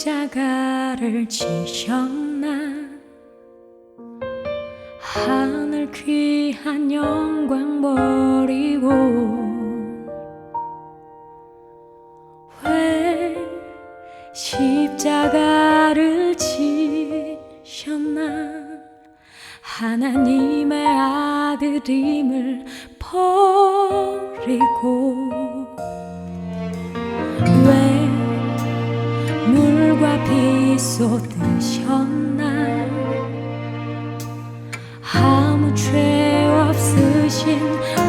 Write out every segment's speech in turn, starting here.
십자가를 지셨나. 하늘 귀한 영광 버리고 왜 십자가를 지셨나. 하나님의 아들임을 버리고 왜 물과 피 쏟으셨나. 아무 죄 없으신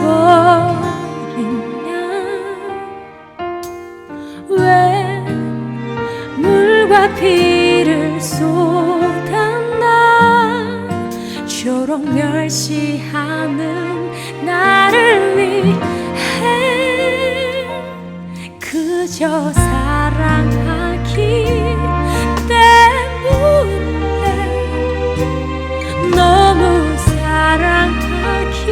어린 양 왜 물과 피를 쏟았나. 저런 멸시하는 나를 위해 그저 사랑하기 때문에, 너무 사랑하기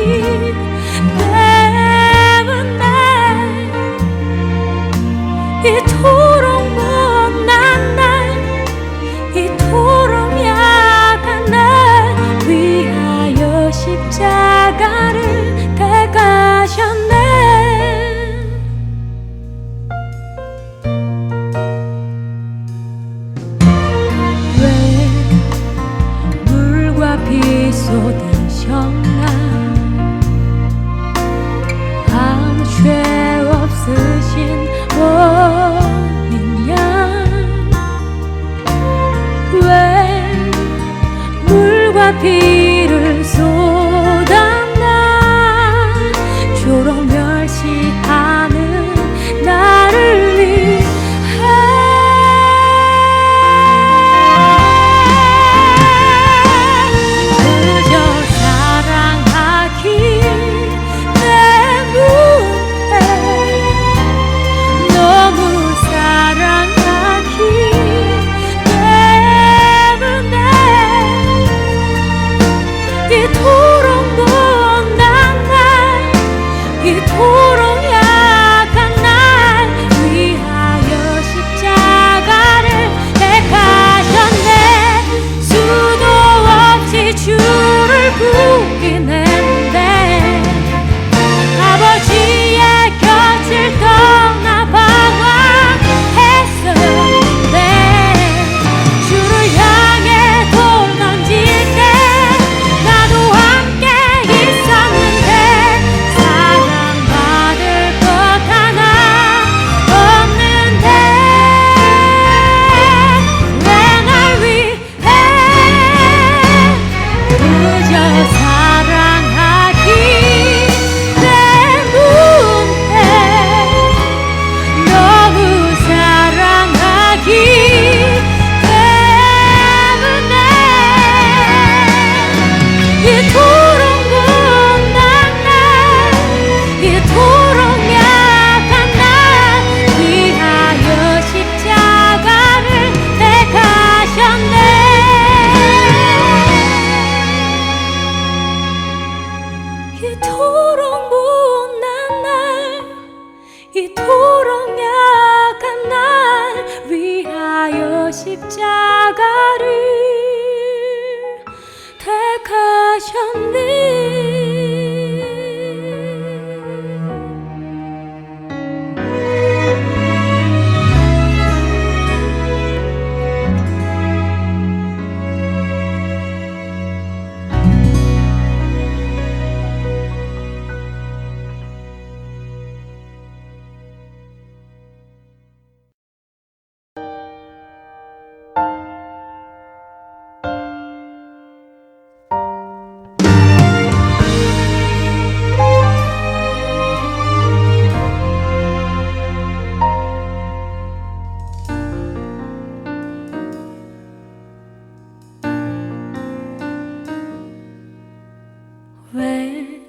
때문에 이토록 못난 날, 이토록 약한 날 위하여 십자가를 대가셨네. 피 쏟으셨나. 아무 죄 없으신 어린 양 왜 물과 피를 쏟았나. 저런 멸시하는 나를 위해 이토록 약한 날 위하여 십자가를 택하셨네. 왜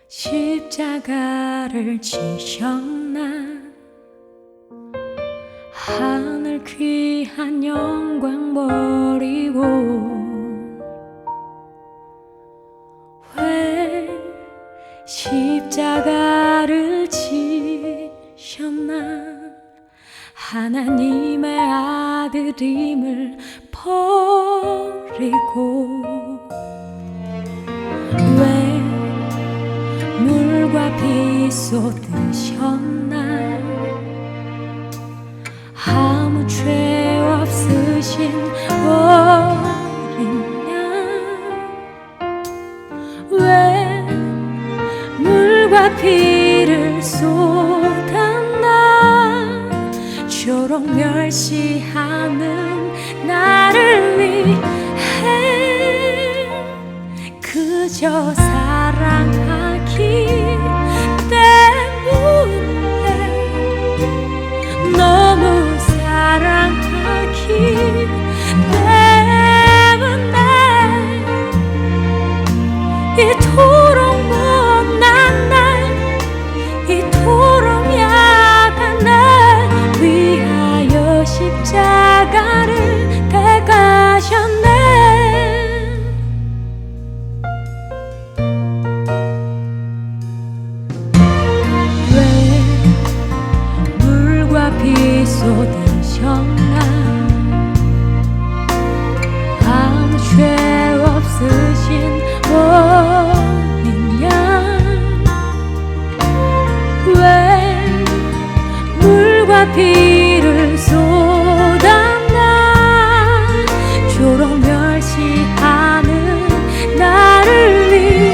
십자가를 지셨나. 하늘 귀한 영광 버리고 왜 십자가를 지셨나. 하나님의 아들 아들임을 버리고 왜 물과 빛 쏟으셨나 아무 죄 없으신 어린 양 왜 물과 피를 쏟았나 저런 멸시하는 나를 위해 그저 사랑하기 때문에 너무 사랑하기 때문에 이토록 못난 날 이토록 약한 날 위하여 십자가를 대가셨네 왜 물과 피 쏟으셨나 아무 죄 없으신 어린 양 왜 물과 피를 쏟았나 조롱 멸시하는 나를 위해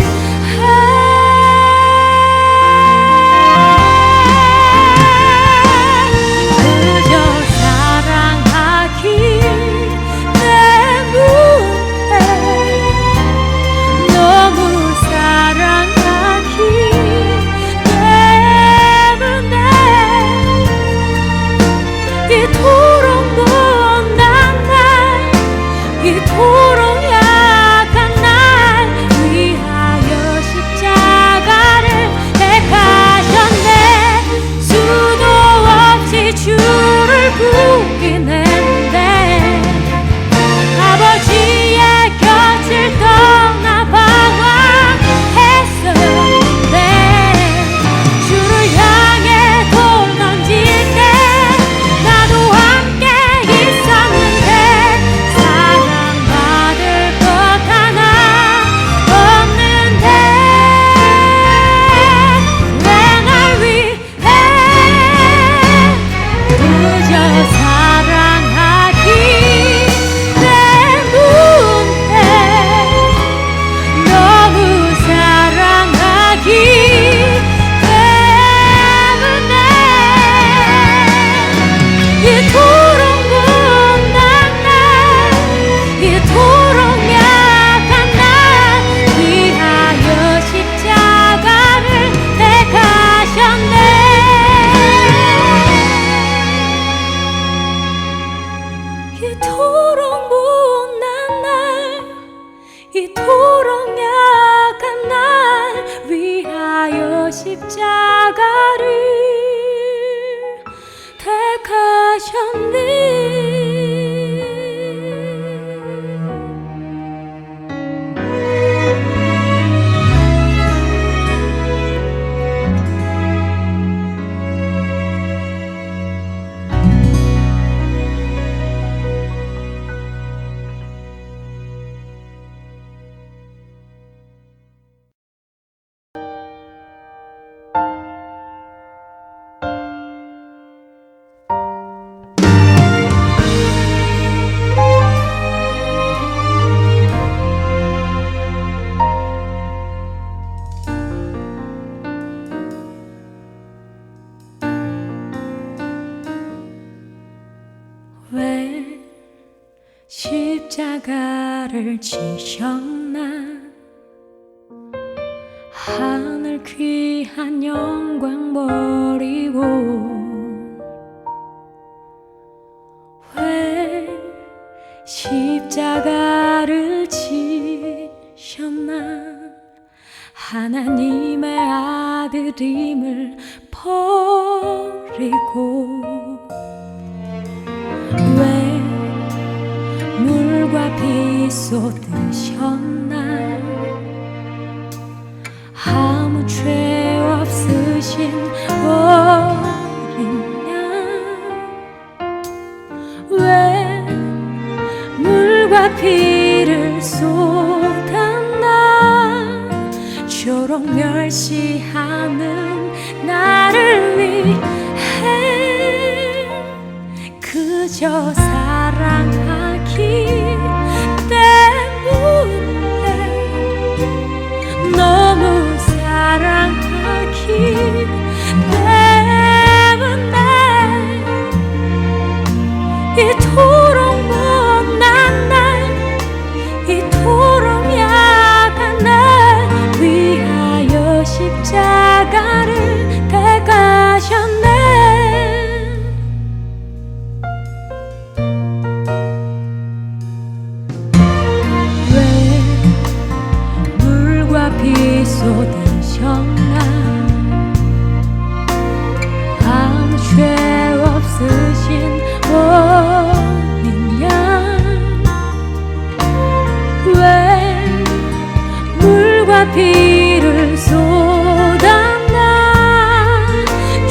그저 사랑하기 때문에 너무 사랑하기 때문에 이토록 못난 날 이토록 약한 날 위하여 십자가를 대가셨네 수도 없이 주를 부인했네 아버지의 곁을 떠나 방황했었는데 주를 향해 돌 던질 때 나도 함께 있었는데 사랑받을 것 하나 없는데 왜 날 위해 그저 사랑하기 때문에 너무 사랑하기 때문에 이토록 못난 날 이토록 약한 날 위하여 십자가를 대가셨네 이토록 못난 날 이토록 약한 날 위하여 십자가를 택하셨네 왜 십자가를 지셨나 하늘 귀한 영광 버리고 왜 십자가를 지셨나 하나님의 아들임을 버리고 왜 물과 빛 쏟으셨나 아무 죄 없으신 어린 양 왜 그저 사랑하기 때문에 너무 사랑하기 때문에 이토록 못난 날 이토록 약한 날 위하여 십자가를 대가셨네. 왜 물과 비 쏟으셨나 아무 죄 없으신 어린 양 왜 물과 비를 쏟았나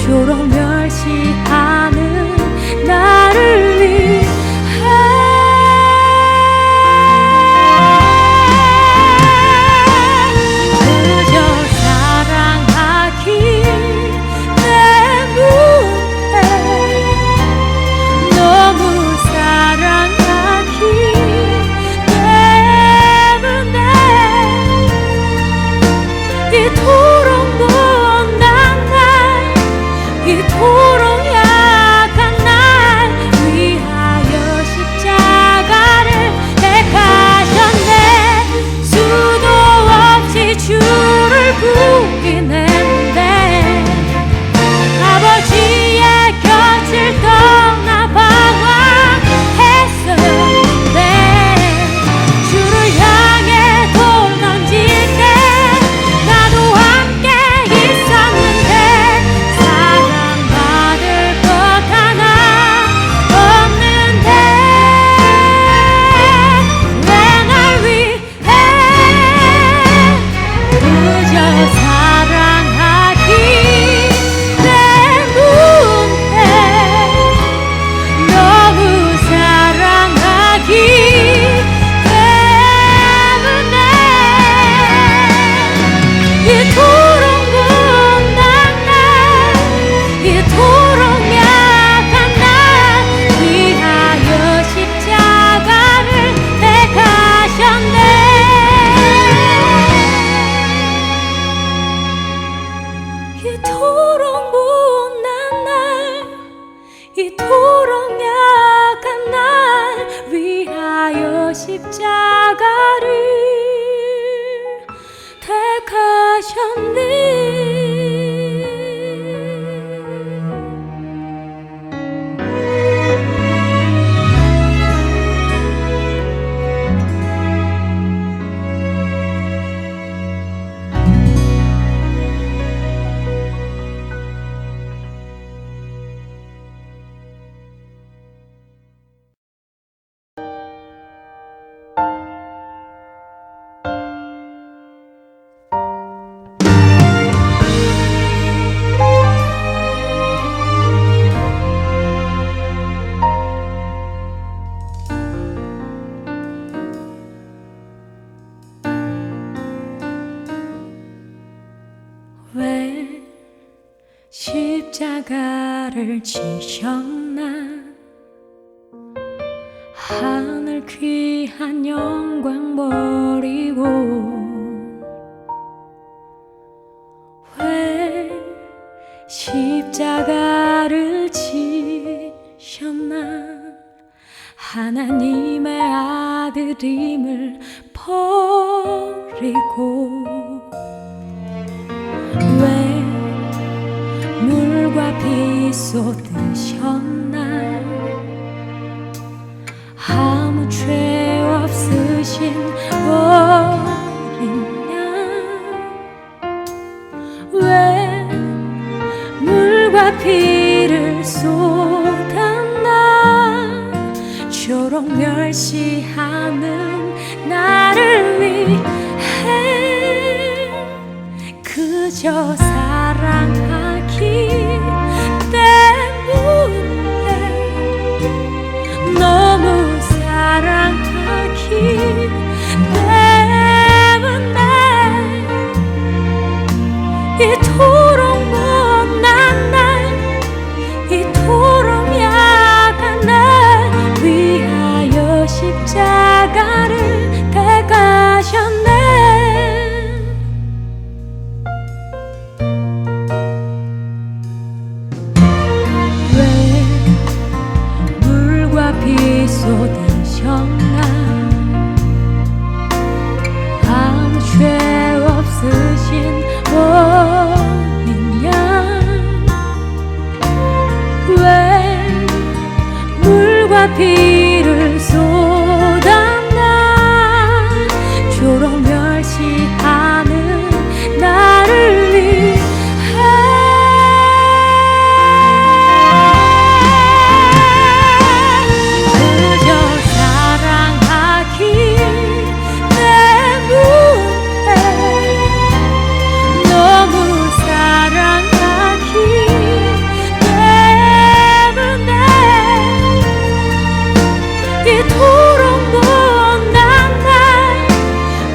조록 멸시하는 나를 위해 그저 사랑하기 때문에 너무 사랑하기 때문에 이토록 못난 날 이토록 약한 날 위하여 십자가를 택하셨네. 수도 없이 주를 부인했는데 아버지의 곁을 떠나 방황했었는데 주를 향해 돌 던질 때 나도 함께 있었는데 사랑받을 것 하나 없는데 왜 날 위해 그저 사랑하기 때문에 너무 사랑하기 때문에 이토록 못난 날 이토록 약한 날 위하여 십자가를 택하셨네. 이토록 못난 날 이토록 약한 날 위하여 십자가를 택하셨네. 왜 십자가를 지셨나 하늘 귀한 영광 버리고 왜 십자가를 지셨나 하나님의 아들임을 버리고 왜 물과 비 쏟으셨나 아무 죄 없으신 어린 양 왜 물과 비를 쏟았나 조록 멸시하는 나를 위해 그저 사랑하기 때문에 너무 사랑하기 때문에 이토록 못난 날 이토록 약한 날 피를 쏟아나 조롱 멸시하는 나를 위해 그저 사랑하기 때문에 너무 사랑하기 때문에 이토록 못난 날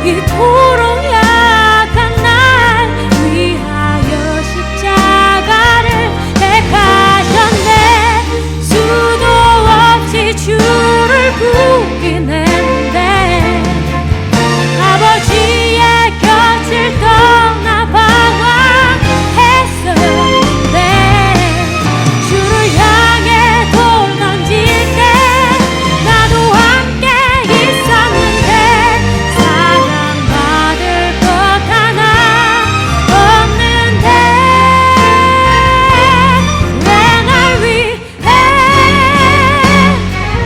이토록 약한 날 위하여 십자가를 택하셨네. 수도 없이 주를 부인했는데 아버지의 곁을 떠나 방황했었는데 주를 향해 돌 던질 때 나도 함께 있었는데 사랑받을 것 하나 없는데 왜 날 위해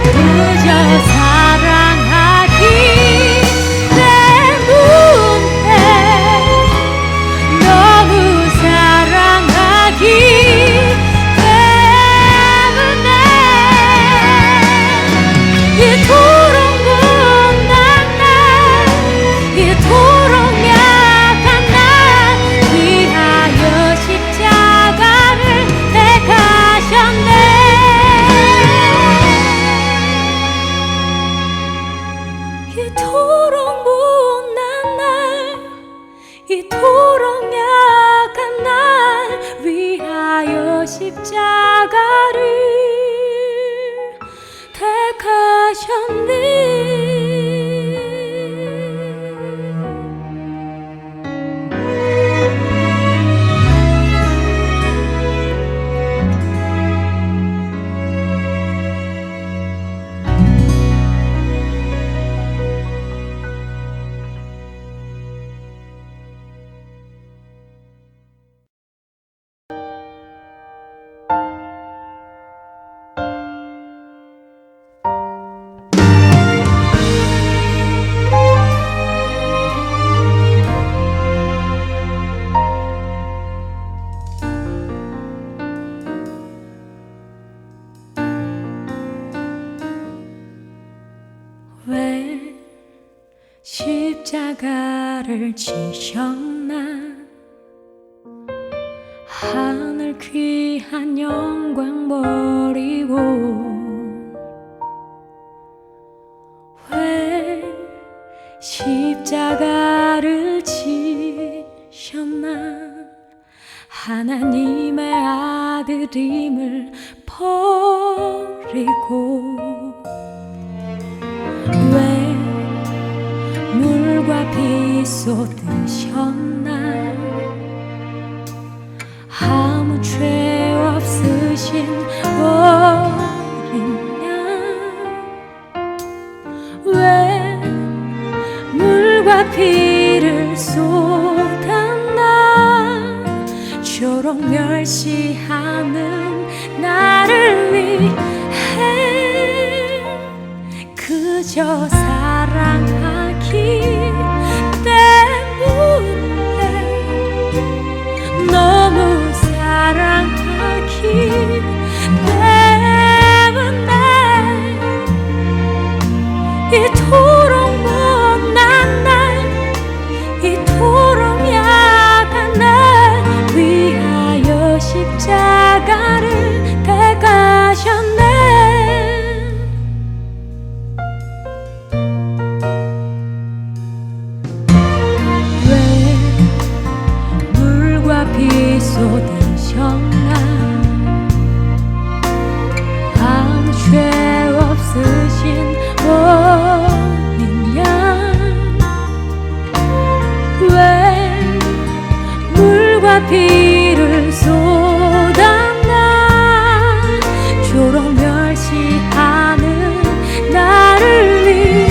그저 사랑하기 때문에 너무 사랑하기 때문에 이토록 못난 날 이토록 약한 날 위하여 십자가를 택하셨네. 이토록 못난 날 이토록 약한 날 위하여 십자가를 택하셨네. 왜 십자가를 지셨나 하늘 귀한 영광 버리고 왜 십자가를 지셨나 하나님의 아들임을 버리고 왜 물과 피 쏟으셨나 아무 죄 없으신 어린 양 왜 물과 피를 쏟았나 조롱 멸시하는 나를 위해 그저 사랑하기 때문에 너무 사랑하기 때문에 이토록 못난 날 이토록 약한 날 위하여 십자가를 택하셨네. 피 쏟으셨나 아무 죄 없으신 어린 양 왜 물과 피를 쏟았나 조롱 멸시하는 나를 위해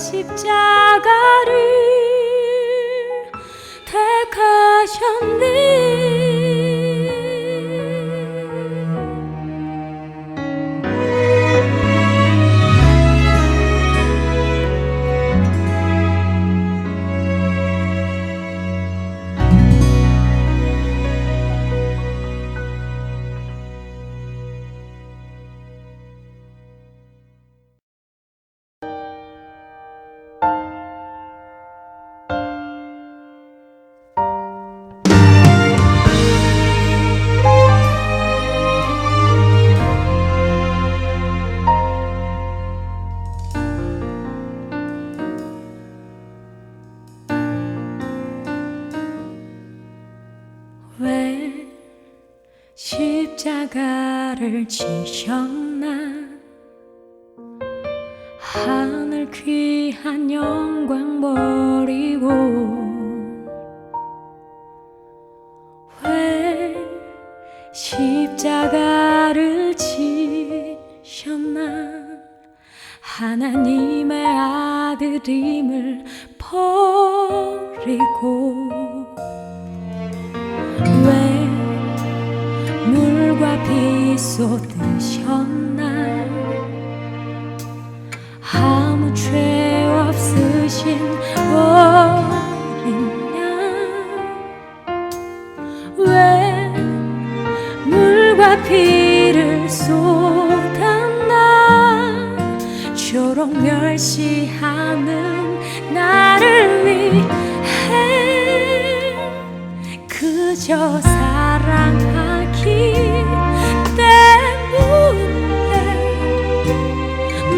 십자가를 택하셨네. 왜 십자가를 지셨나. 하늘 귀한 영광 버리고 왜 십자가를 지셨나. 하나님의 아들임을 버리고 왜 물과 피 쏟으셨나. 아무 죄 없으신 어린 양 왜 물과 피를 쏟았나. 조록 멸시하는 나를 위해 그저 사랑하기 때문에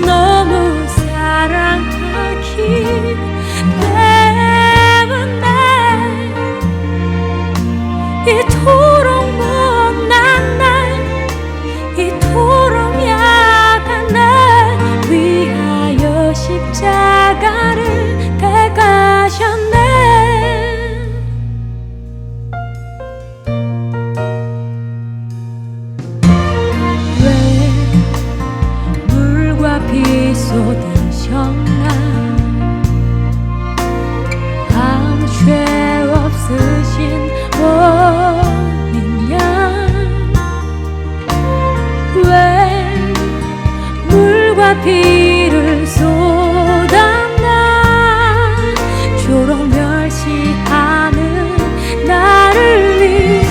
너무 사랑하기 때문에 이토록 못난 날 이토록 약한 날 위하여 십자가를 택하셨네. 피 쏟으셨나. 아무 죄 없으신 어린 양 왜 물과 피를 쏟았나. 조록 멸시하는 나를 위해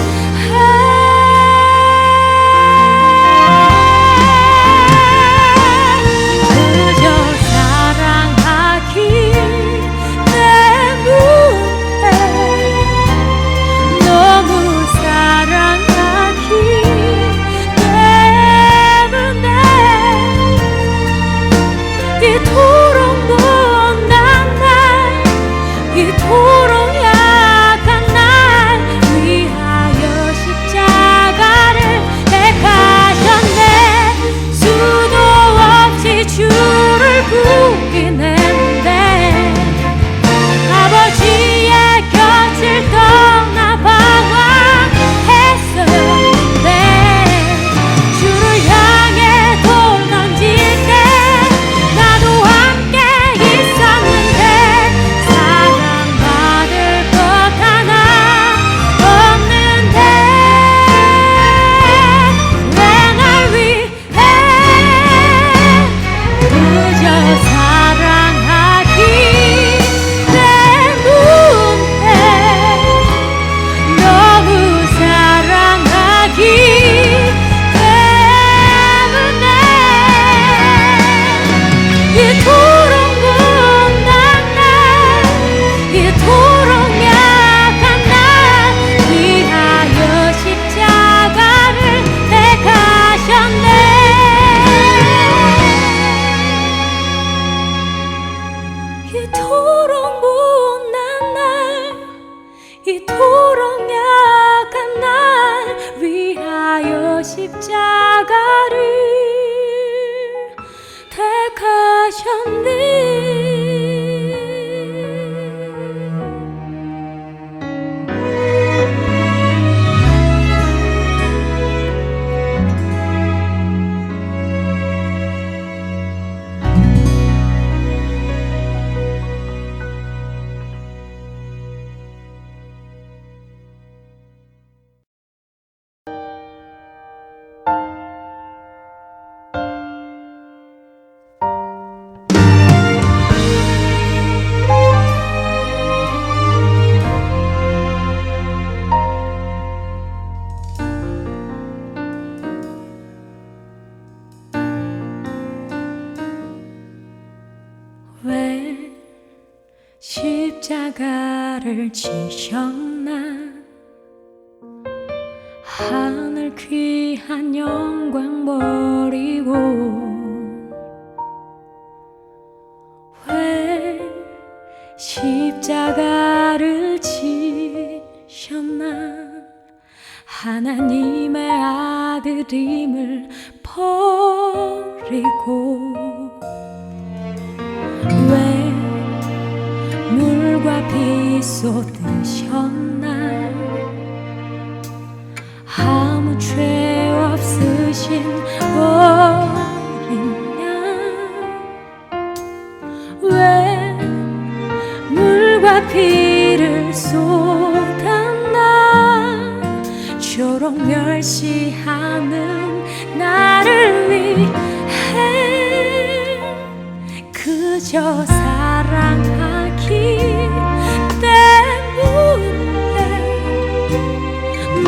십자가를 택하셨네. 십자가를 지셨나 하늘 귀한 영광 버리고 왜 십자가를 지셨나 하나님의 아들임을 버리고 왜 물과 빛 쏟으셨나 아무 죄 없으신 어린 양 왜 물과 피를 쏟았나 저런 멸시하는 나를 위해 그저 사랑하기 때문에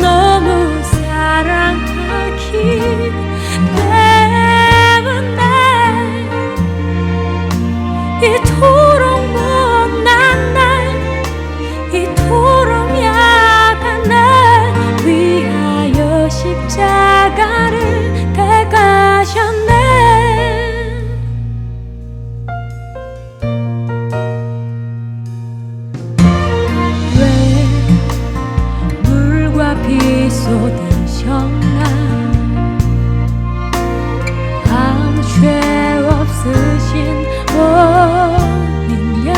너무 사랑하기 때문에 이토록 못난 날 이토록 약한 날 위하여 십자가를 대가셨네 비 쏟으셨나 아무 죄 없으신 어린 양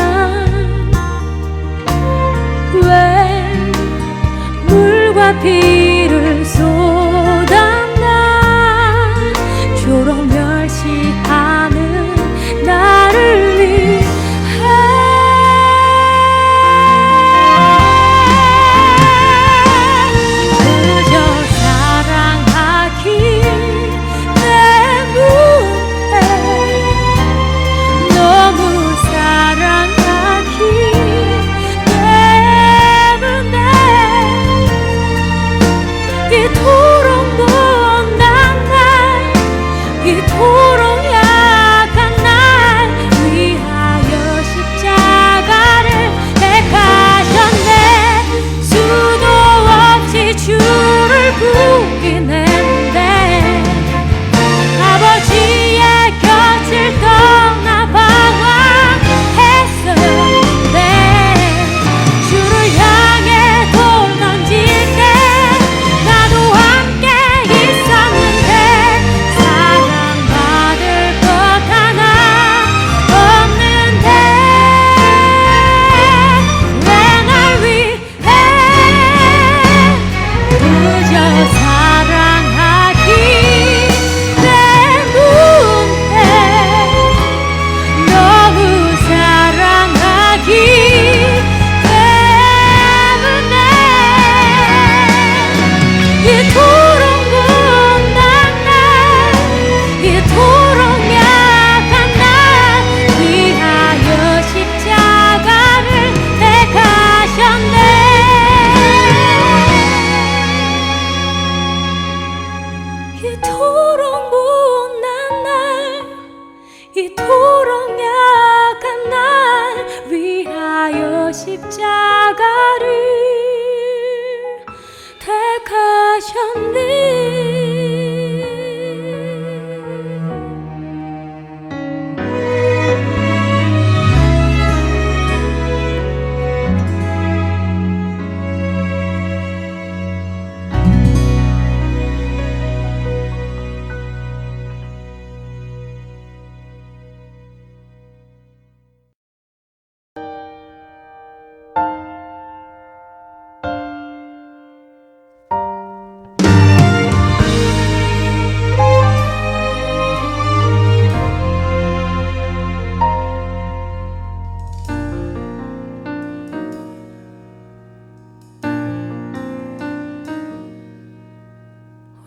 왜 물과 피를 쏟았나 저런 멸시하는 나를 위해 이토록 약한 날 위하여 십자가를 택하셨네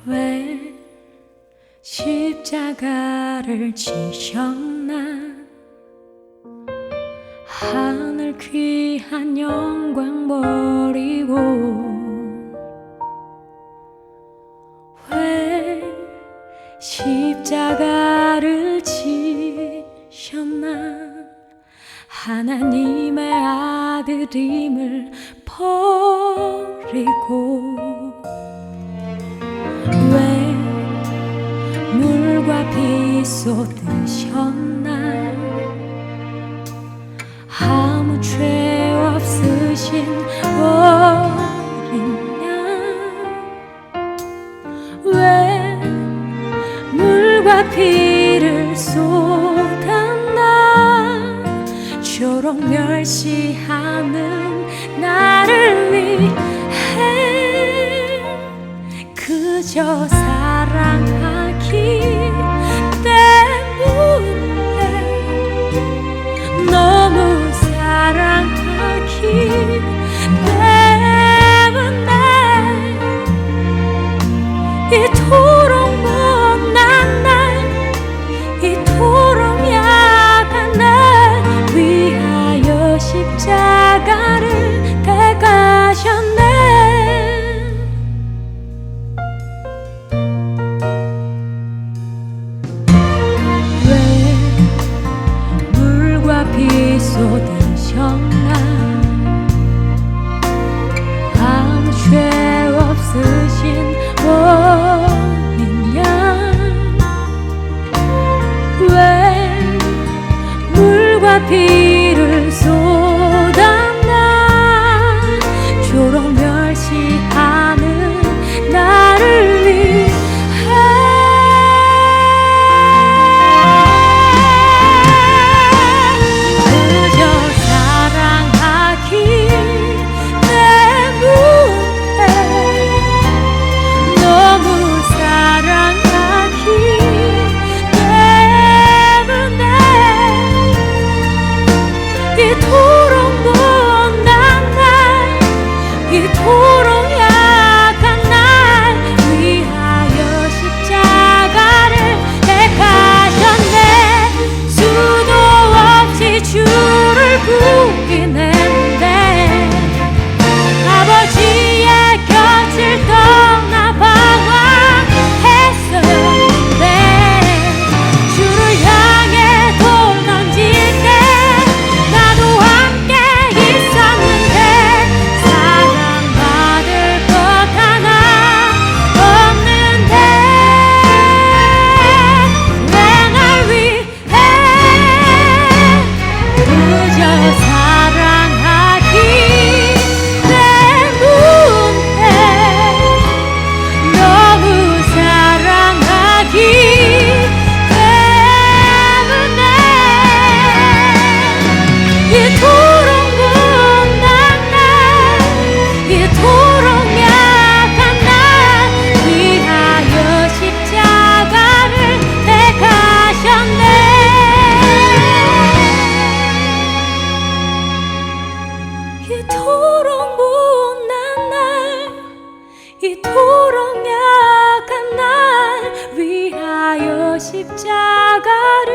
왜 십자가를 지셨나 하늘 귀한 영광 버리고 왜 십자가를 지셨나 하나님의 아들임을 버리고 왜 물과 빛 쏟으셨나 아무 죄 없으신 어린 양 왜 물과 피를 쏟았나 초록 멸시하는 나를 위해 그저 사랑하기 때문에 너무 사랑하기 때문에 이토록 못난 날 이토록 약한 날 위하여 십자가를 대가셨네. 왜 물과 피 쏟으셨나 아무 죄 없으신 어린 양 왜 물과 피를 쏟았나 초록 멸시하는 나를 위해 그저 사랑하기 때문에 너무 사랑하기 때문에 이토록 못난 날 이토록 약한 날 위하여 십자가를 택하셨네. 수도 없이 주를 부인했네. 아버지의 곁을 떠나 방황했었는데 주를 향해 돌 던질 때 나도 함께 있었는데 사랑받을 것 하나 없는데 왜 날 위해 그저 사랑하기 때문에 너무 사랑하기 때문에 이토록 못난 날 이토록 약한 날 위하여 십자가를 택하셨네. 이토록 못난 날 이토록 약한 날 위하여 십자가를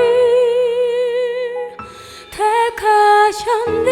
택하셨네.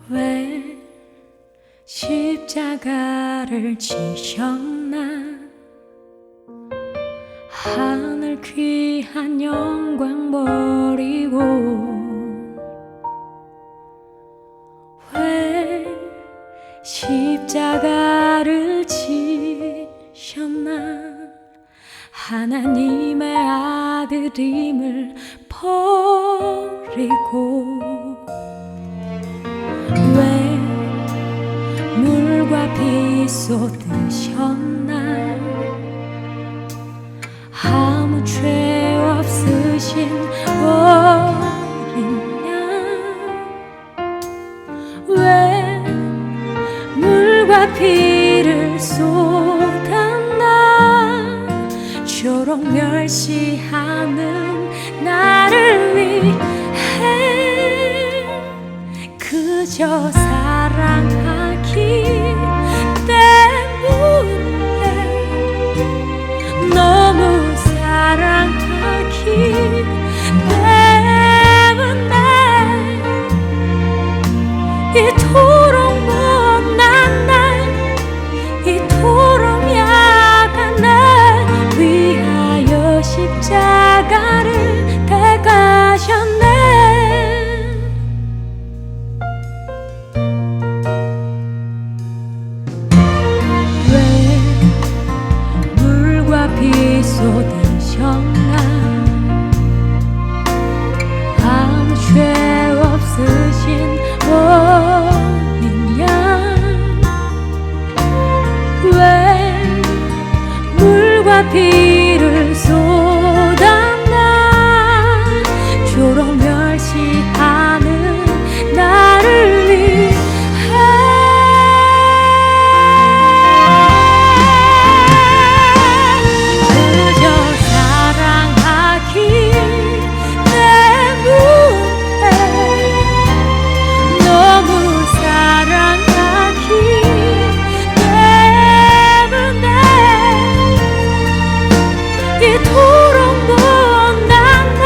왜 십자가를 지셨나 하늘 귀한 영광 버리고 왜 십자가를 지셨나 하나님의 아들임을 버리고 왜 물과 빛 쏟으셨나 아무 죄 없으신 어린 양 물과 피를 쏟아나 초록 멸시하는 나를 위해 그저 사랑하기 때문에 너무 사랑하기 때문에 이토록 못난 날 이토록 약한 날 위하여 십자가를 대가셨네. 왜 물과 피 쏟으셨나 아무 죄 없으신 어린 양 왜 물과 피를 쏟아나 초록 멸시하는 나를 위해 그저 사랑하기 때문에 너무 사랑하기 때문에 이토록 못난 날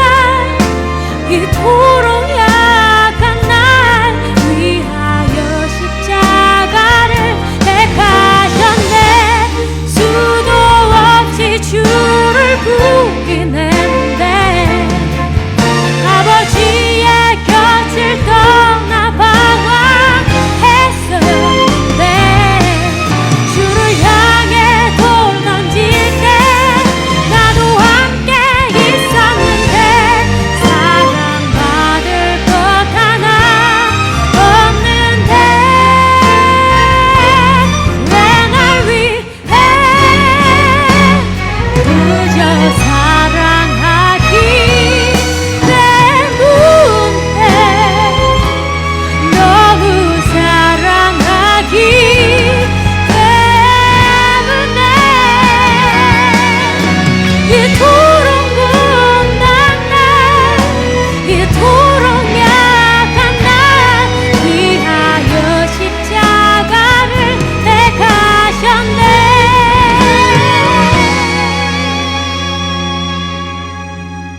이토록 약한 날 위하여 십자가를 택하셨네. 수도 없이 주를 부인했는데 아버지의 곁을 떠나 방황했었는데 주를 향해 돌 던질 때 나도 함께 있었는데 사랑받을 것 하나 없는데 왜 날 위해 그저 사랑하기 때문에 너무 사랑하기 때문에 이토록 못난 날 이토록 약한 날 위하여 십자가를 택하셨네.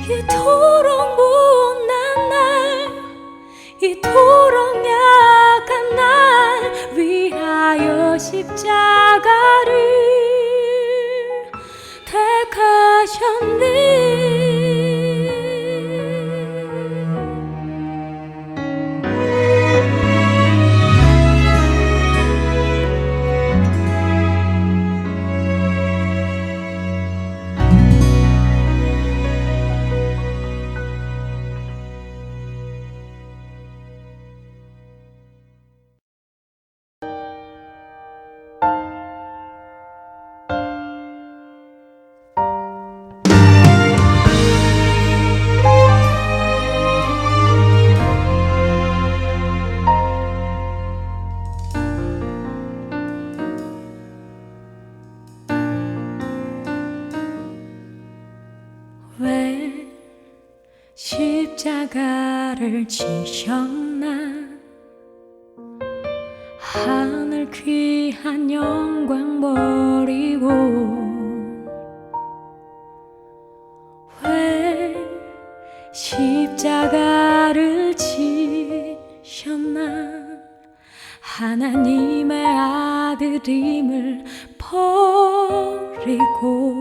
이토록 못난 날 이토록 약한 날 위하여 십자가를 택하셨네. 왜 십자가를 지셨나 하늘 귀한 영광 버리고 왜 십자가를 지셨나 하나님의 아들임을 버리고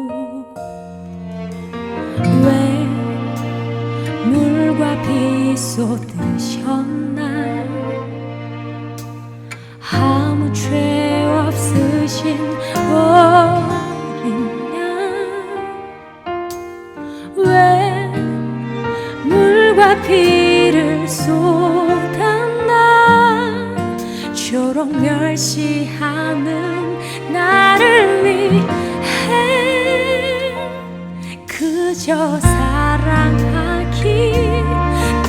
왜 물과 피 쏟으셨나 아무 죄 없으신 어린 양 왜 물과 피를 쏟았나 초록 멸시하는 나를 위해 그저 사랑하기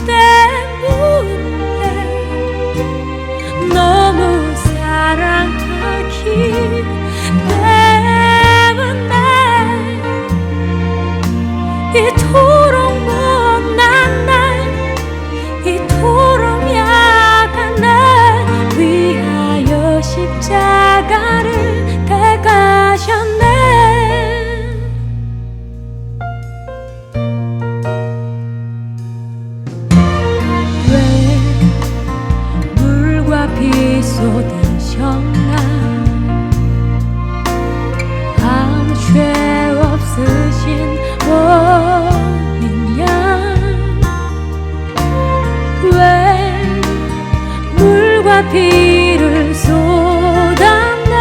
때문에 너무 사랑하기 쏟으셨나 아무 죄 없으신 어린 양 왜 물과 피를 쏟았나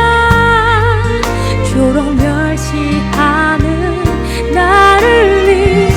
조롱 멸시하는 나를 위해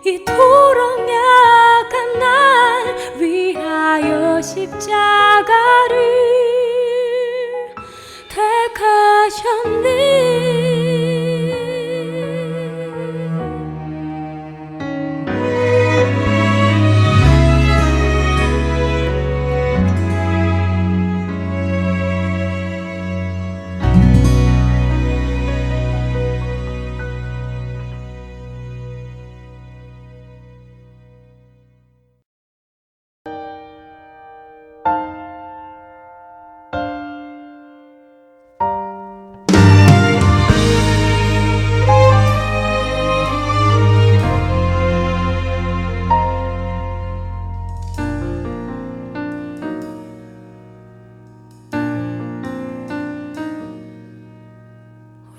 이토록 약한 날 위하여 십자가를 택하셨네.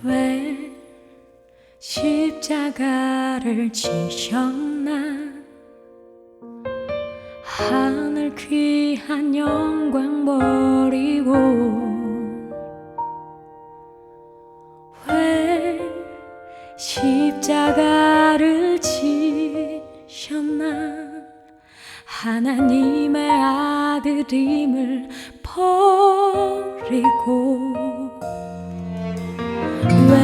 왜 십자가를 지셨나 하늘 귀한 영광 버리고 왜 십자가를 지셨나 하나님의 아들임을 버리고 왜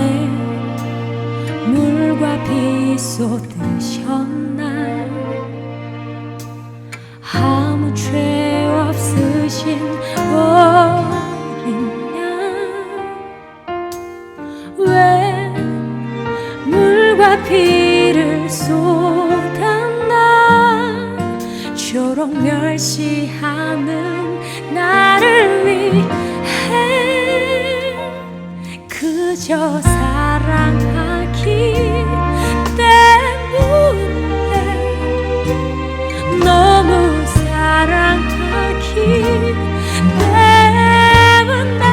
물과 피 쏟으셨나 아무 죄 없으신 어린 양 왜 물과 피를 쏟았나 조롱 멸시하는 나를 위해 그저 사랑하기 때문에 너무 사랑하기 때문에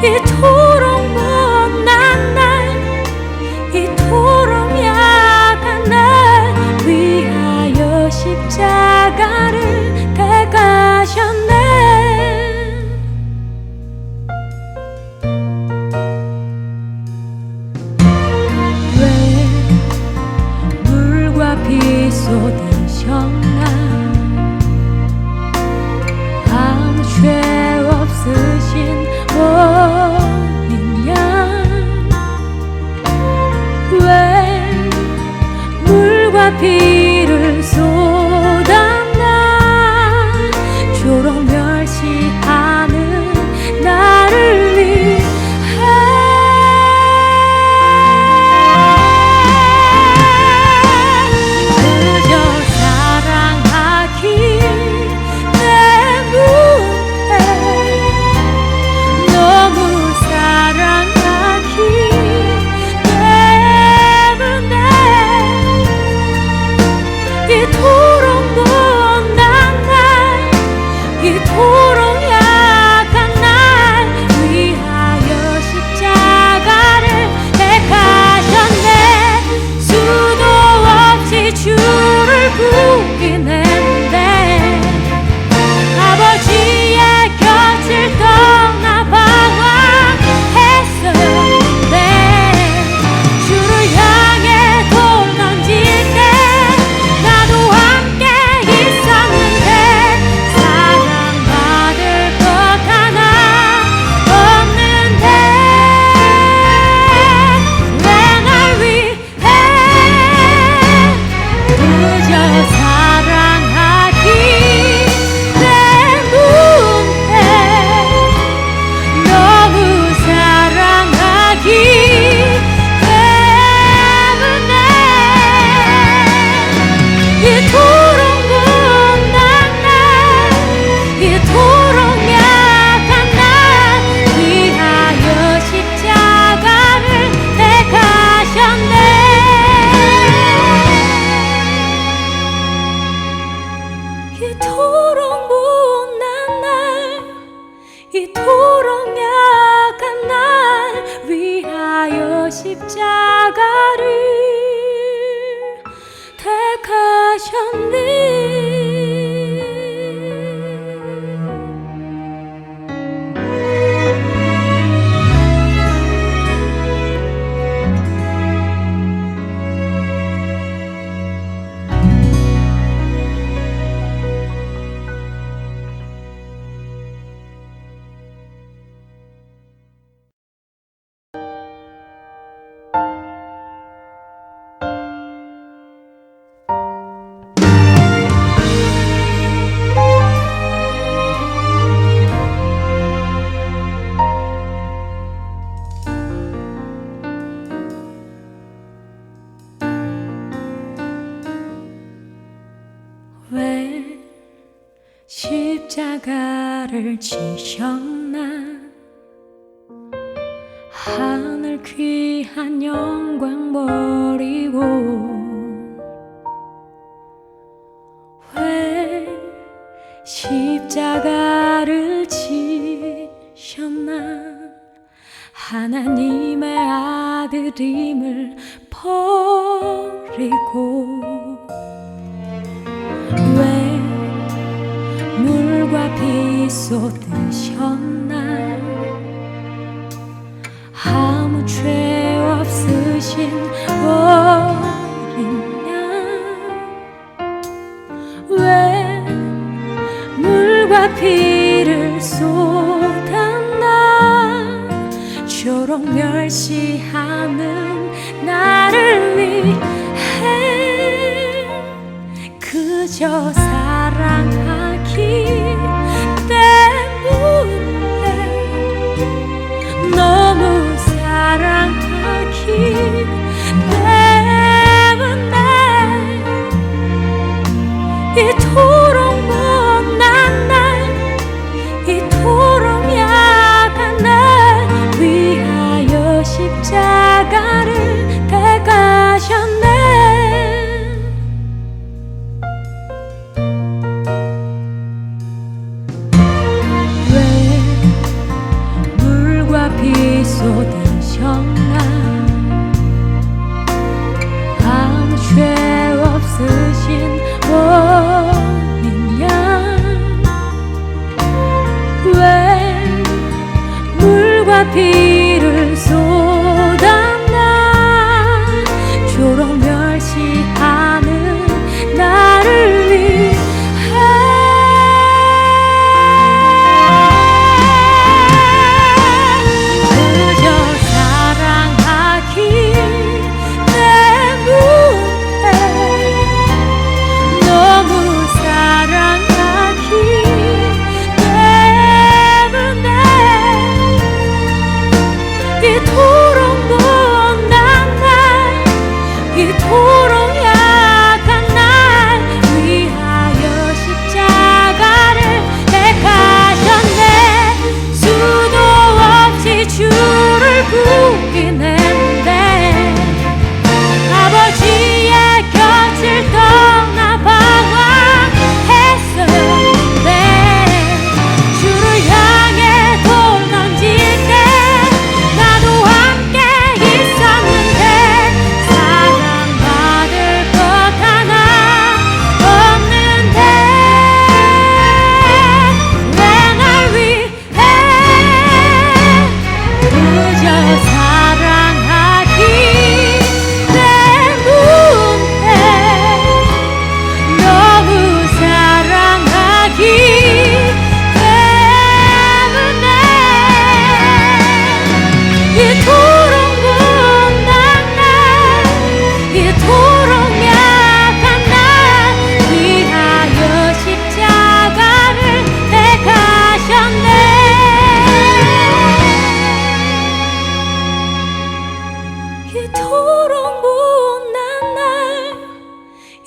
이토록 못난 날 이토록 약한 날 위하여 십자가를 택하셨네. 피 쏟으셨나 아무 죄 없으신 이토록 약한 날 위하여 십자가를 택하셨네. 왜 십자가를 지셨나. 하늘 귀한 영광 버리고 왜 십자가를 지셨나. 하나님의 아들임을 버리고 왜 물과 피 쏟으셨나. 아무 죄 없으신 어린 양 왜 물과 피를 쏟았나. 저런 멸시하는 나를 위해 그저 사랑하기 때문에 너무 사랑하기 때문에 이토록 못난 날 이토록 약한 날 위하여 십자가를 택하셨네. 피 쏟으셨나. 아무 죄 없으신 어린 양 왜 물과 피를 쏟았나. 조롱 멸시하는 나를 위해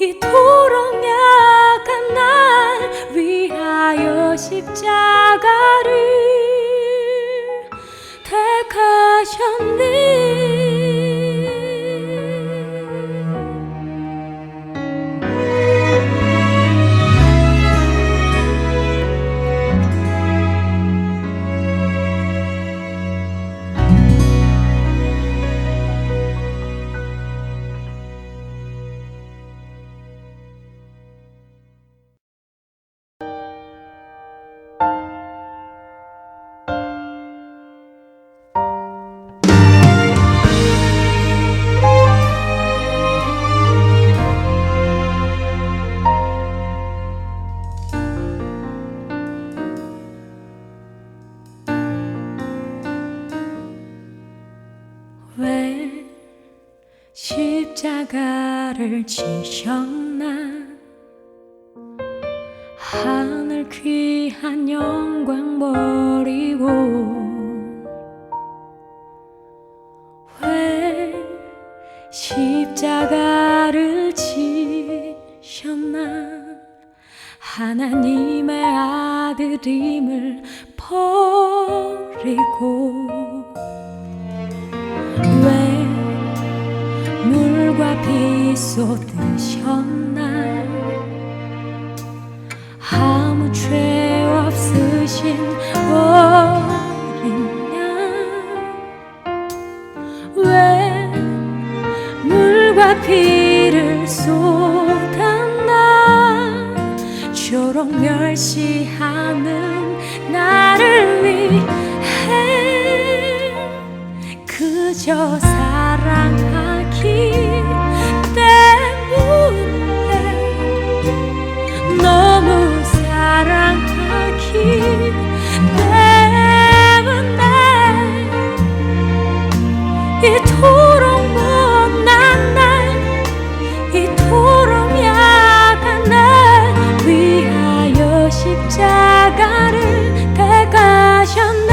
이토록 약한 날 위하여 십자가를 택하셨네. 십자가를 지셨나 하늘 귀한 영광 버리고 왜 십자가를 지셨나 하나님의 아들임을 버리고 왜 물과 빛 쏟으셨나 아무 죄 없으신 어린 양 왜 물과 피를 쏟았나 저런 멸시하는 나를 위해 그저 사랑하기 때문에 너무 사랑하기 때문에 이토록 못난 날 이토록 약한 날 위하여 십자가를 대가셨네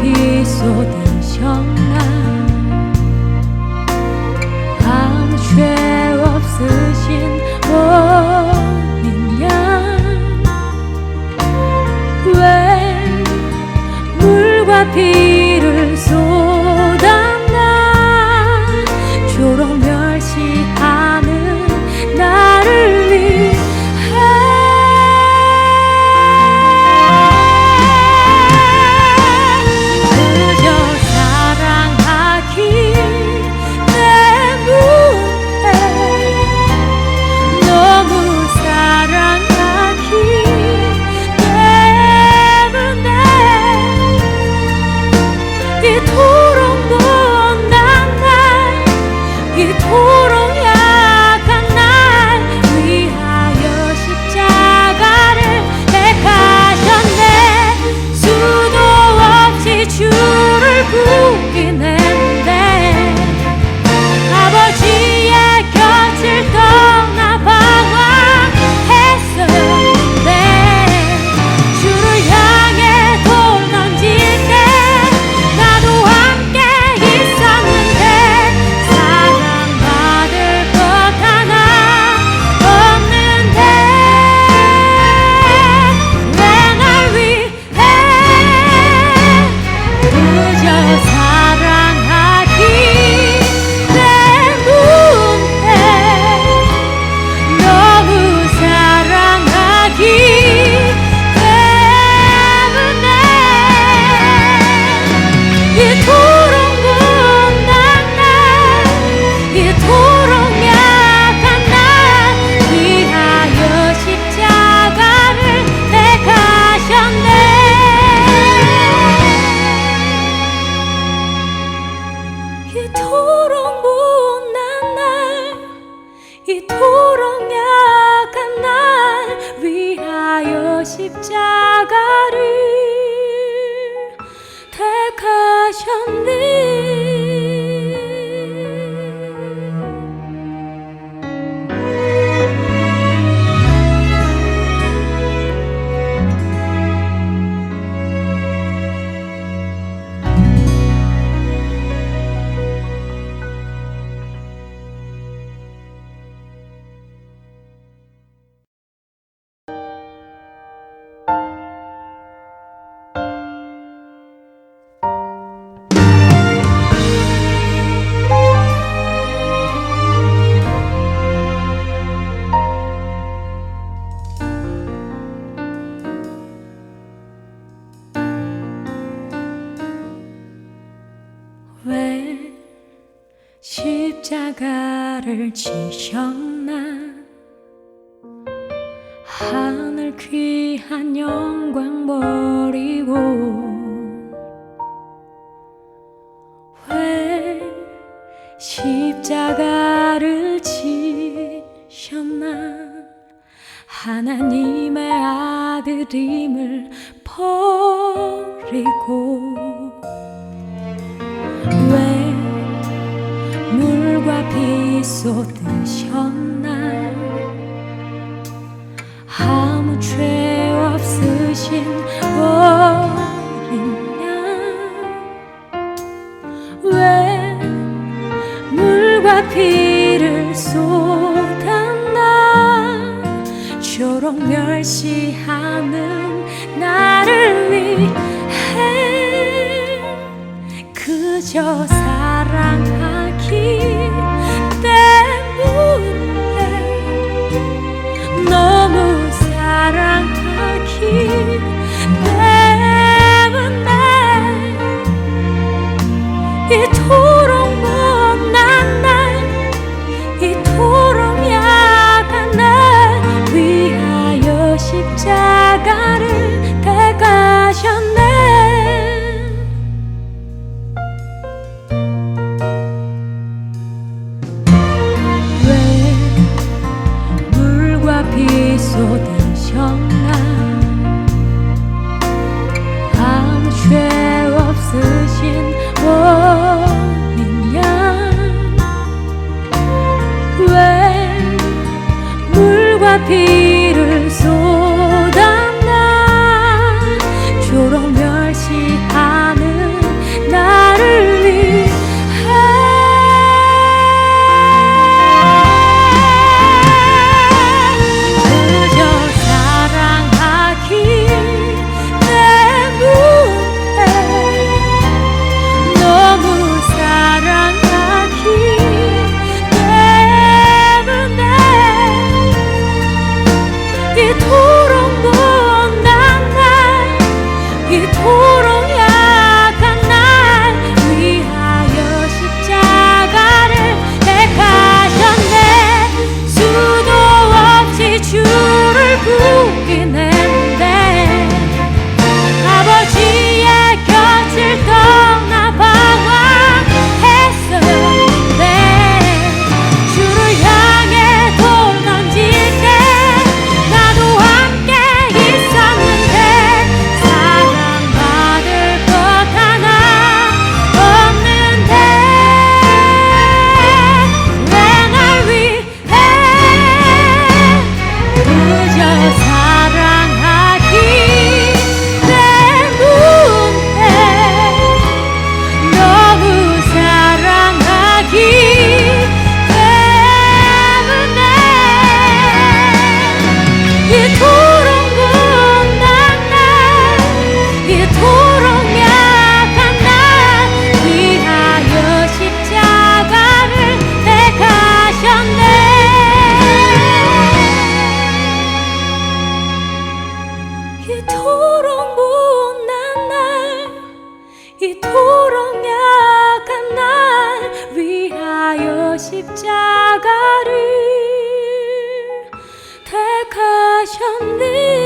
비 쏟으셨나 아무 죄 없으신 어린 양 왜 물과 피를 쏟았나 저런 멸시하는 나를 위해 이토록 약한 날 위하여 십자가를 택하셨네 왜 십자가를 지셨나 하늘 귀한 영광 버리고 왜 십자가를 지셨나 하나님의 아들 그림을 버리고 왜 물과 비 쏟으셨나 아무 죄 없으신 어린 양 왜 물과 비를 쏟았나 초록 멸시하는 나를 위해 그저 사랑하기 때문에 너무 사랑하기 때문에 이토록 못난 날 이토록 약한 날 위하여 십자가를 대가셨네 왜 물과 비 쏟으셨나 아무 죄 없으신 어린 양 왜 물과 비를 쏟았나 초록 멸시하는 나를 위해 그저 사랑하기 때문에 너무 사랑하기 때문에 이토록 못난 날 이토록 약한 날 위하여 십자가를 택하셨네 수도 없이 주를 부인했는데 아버지의 곁을 떠나 방황했었는데 주를 향해 돌 던질 때 나도 함께 있었는데 사랑받을 것 하나 없는데 왜 날 위해 그저 사랑하기 때문에 너무 사랑하기 때문에 이토록 못난 날 이토록 약한 날 위하여 십자가를 택하셨네 이토록 못난 날 이토록 약한 날 위하여 십자가를 택하셨네